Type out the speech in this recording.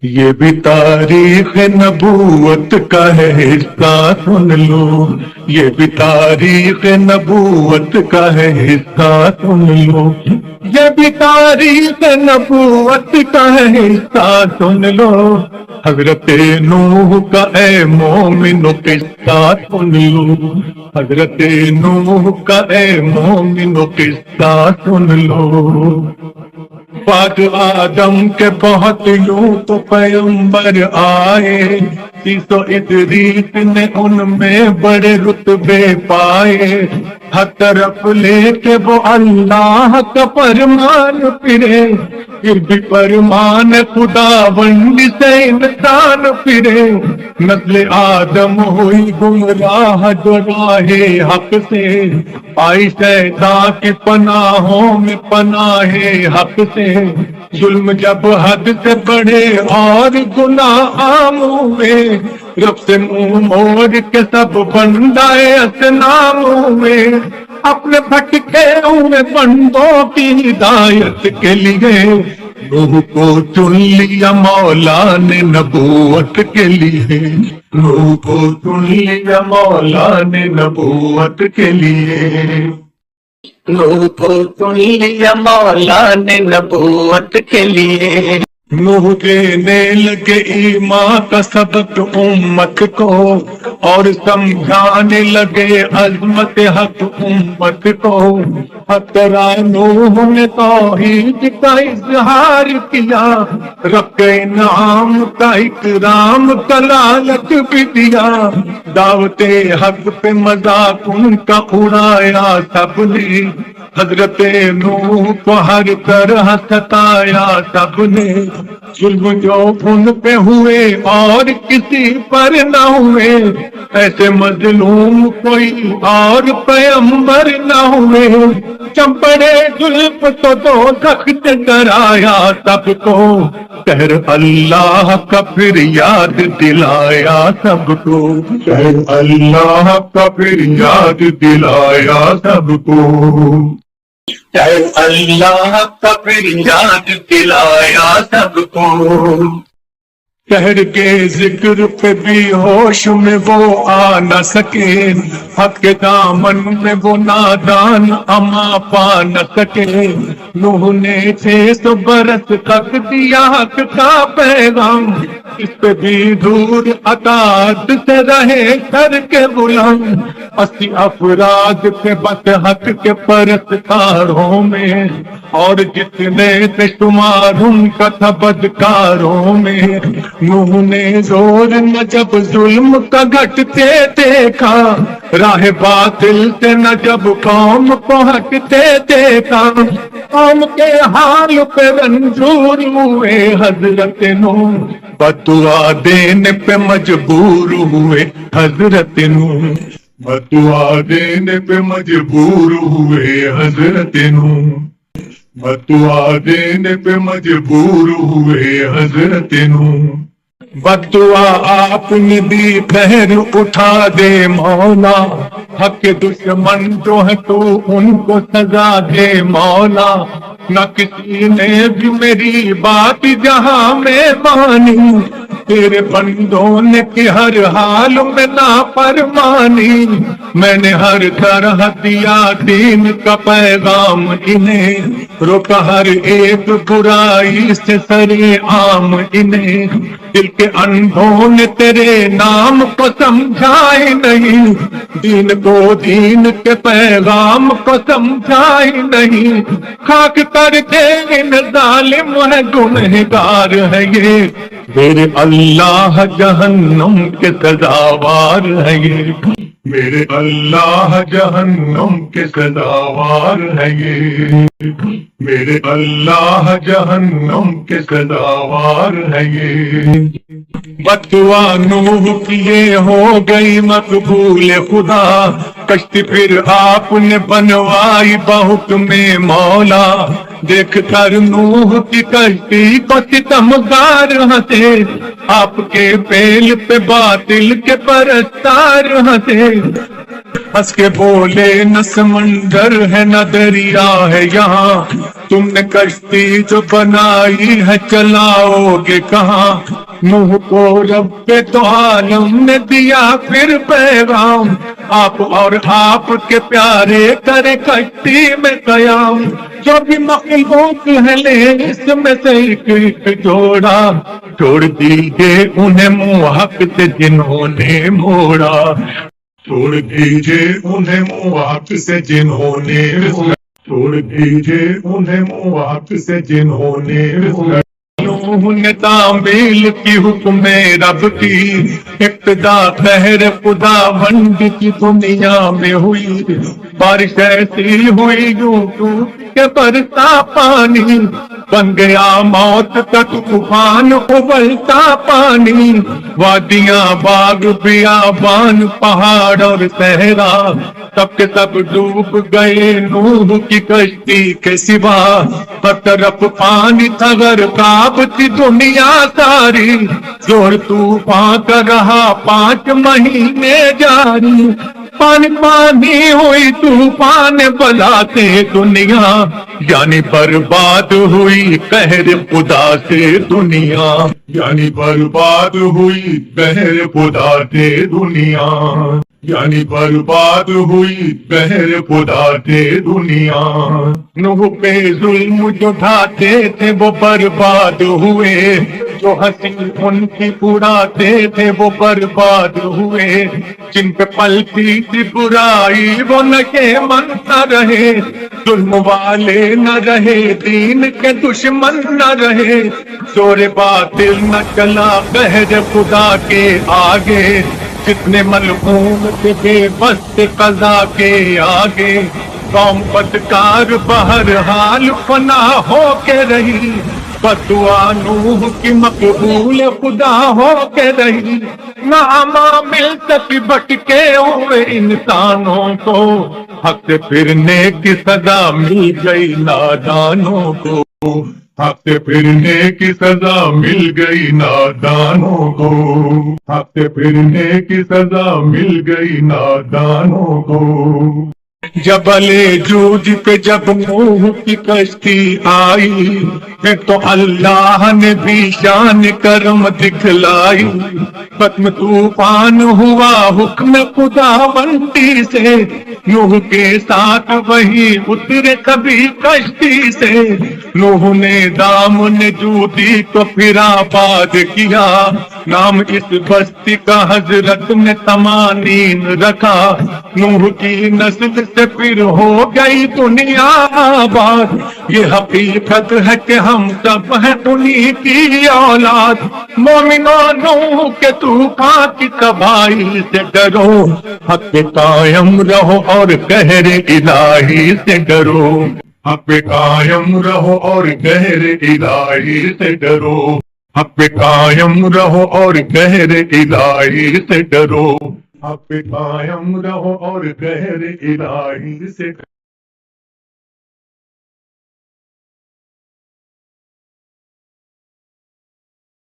یہ بھی تاریخ نبوت کا ہے حصہ سن لو، یہ بھی تاریخ نبوت کا ہے حصہ سن لو، یہ بھی تاریخ نبوت کا ہے حصہ سن لو، حضرت نوح کا اے مومنو قصہ سن لو، حضرت نوح کا اے مومنو قصہ سن لو۔ بعد آدم کے بہت یوں تو پیغمبر آئے، عیسی و ادریس نے ان میں بڑے رتبے پائے، ہر طرف لے کے وہ اللہ کا فرمان پھرے، پھر بھی فرمان خداوند سے انسان پھرے، نسل آدم ہوئی گمراہ جو راہ حق سے، آئی شیطان کی پناہوں میں پناہ حق سے، ظلم جب حد سے بڑھے اور گناہ عام ہوئے، رب سے منہ موڑ کے سب بندائے اصنام ہوئے، اپنے بھٹکے ہوئے بندوں کی ہدایت کے لیے نوح کو چن لیا مولا نے نبوت کے لیے، نوح کو چن لیا مولا نے نبوت کے لیے، نوح کو چن لیا مولا نے نبوت کے لیے۔ نوح دینے لگے ایمان کا سبق امت کو، اور سمجھانے لگے عظمت حق امت کو، حتیٰ نوح نے توحید کا اظہار کیا، رب کے انعام کا اکرام کا لالچ بھی دیا، دعوت حق پہ مذاق ان کا اڑایا سب نے، حضرت نوح کو ہر طرح ستایا سب نے، ظلم جو ان پہ ہوئے اور کسی پر نہ ہوئے، ایسے مظلوم کوئی اور پیغمبر نہ ہوئے، چمپڑے ظلم تو دوزخ سے ڈرایا سب کو، کہر اللہ کا پھر یاد دلایا سب کو، کہر اللہ کا پھر یاد دلایا سب کو، اے اللہ کا پھر یاد دلایا سب کو۔ کہر کے ذکر پہ بھی ہوش میں وہ آ نہ سکے، حق کے دامن میں وہ نادان اما پا نہ سکے، نوح نے 600 برس تک دیا حق کا پیغام، اس پہ بھی دور اطاعت سے رہے کر کے غلام، 80 افراد کے بس حق کے پرستاروں میں، اور جتنے سے شمار ان کا تھا بدکاروں میں، نوح نے زور نہ جب ظلم کا گھٹتے دیکھا، راہ باطل سے نہ جب قوم کو ہٹتے دیکھا، قوم کے حال پہ رنجور ہوئے حضرت نوح، بدعا دینے پہ مجبور ہوئے حضرت نوح، بدعا دینے پہ مجبور ہوئے حضرت نوح، بدعا دینے پہ مجبور ہوئے حضرت نوح، بدعا آپ نے دی خیر اٹھا دے مولا، حق کے دشمن جو ہے تو ان کو سزا دے مولا، نہ کسی نے بھی میری بات جہاں میں مانی، تیرے بندوں نے کہ ہر حال میں نافرمانی، میں نے ہر طرح دیا دین کا پیغام انہیں، روکا ہر ایک برائی سے سرے عام انہیں، دل کے اندھوں نے تیرے نام کو سمجھائے نہیں، دین کو دین کے پیغام کو سمجھائے نہیں، خاک کر کے ان ظالم ہے گنہگار ہے یہ، میرے اللہ جہنم کے سزاوار ہے یہ، میرے اللہ جہنم کے سزاوار ہے یہ، میرے اللہ جہنم کے سزاوار ہے یہ، بدعا نوح کی یہ ہو گئی مقبول خدا، کشتی پھر آپ نے بنوائی بحکم مولا، دیکھ کر نوح کی کشتی کو ستمگار ہنسے، آپ کے پیل پہ باطل کے پرستار ہنسے، ہنس کے بولے نہ سمندر ہے نہ دریا ہے یہاں، تم نے کشتی جو بنائی ہے چلاؤ گے کہاں؟ نوح کو رب تو عالم نے دیا پھر پیغام، آپ اور آپ کے پیارے کرے کشتی میں قیام، جو بھی مخلوق ہے لے اس میں سے ایک جوڑا، چھوڑ دیجیے انہیں منہ حق سے جنہوں نے موڑا، چھوڑ دیجیے انہیں منہ سے جنہوں نے چھوڑ دیجیے انہیں منہ سے جنہوں نے نوح نے تعمیل کی حکم رب کی، ابتدا قہر خدا بند کی دنیا میں ہوئی، بارش ایسی ہوئی یوں کہ برسا پانی، بن گیا موت کا طوفان ابلتا پانی، وادیاں باغ بیابان پہاڑ اور صحرا سب کے سب ڈوب گئے نوح کی کشتی کے سوا، ہر طرف پانی تھا غرقاب تھی دنیا ساری، زور طوفان کا رہا 5 مہینے جاری، پانی پانی ہوئی طوفان بلا سے دنیا، یعنی برباد ہوئی قہر خدا سے دنیا، یعنی برباد ہوئی قہر خدا سے دنیا، یعنی برباد ہوئی قہر خدا سے دنیا، نوح پہ ظلم جو ڈھاتے تھے وہ برباد ہوئے، جو ہنسی ان کی اڑاتے تھے وہ برباد ہوئے، جن پہ پلتی تھی برائی وہ نشیمن نہ رہے، ظلم والے نہ رہے دین کے دشمن نہ رہے، زور باطل نہ چلا قہر خدا کے آگے، جتنے ملعون تھے بے بس قضا کے آگے، قوم بدکار بہرحال فنا ہو کے رہی، بدعا نوح کی مقبول خدا ہو کے رہی، نعمہ مل تک بھٹکے ہوئے انسانوں کو، حق سے پھرنے کی سزا مل گئی نادانوں کو، حق سے پھرنے کی سزا مل گئی نادانوں کو، حق سے پھرنے کی سزا مل گئی نادانوں کو، جبل جود پہ جب نوح کی کشتی آئی، تو اللہ نے بھی شان کرم دکھلائی، ختم طوفان ہوا حکم خدا بندی سے، نوح کے ساتھ وہی اترے کبھی کشتی سے، نوح نے دامن جودی کو پھر آباد کیا، نام اس بستی کا حضرت نے تمانین رکھا، نوح کی نسل سے پھر ہو گئی دنیا آباد، یہ حقیقت ہے کہ ہم سب ہیں انہی کی اولاد، مومنوں نوح کے طوفان کی تباہی سے ڈرو، حق پہ قائم رہو اور قہر الہی سے ڈرو، حق پہ قائم رہو اور قہر الہی سے ڈرو، حق پہ قائم رہو اور قہر الہی سے ڈرو، حق پہ قائم رہو اور قہر الہی سے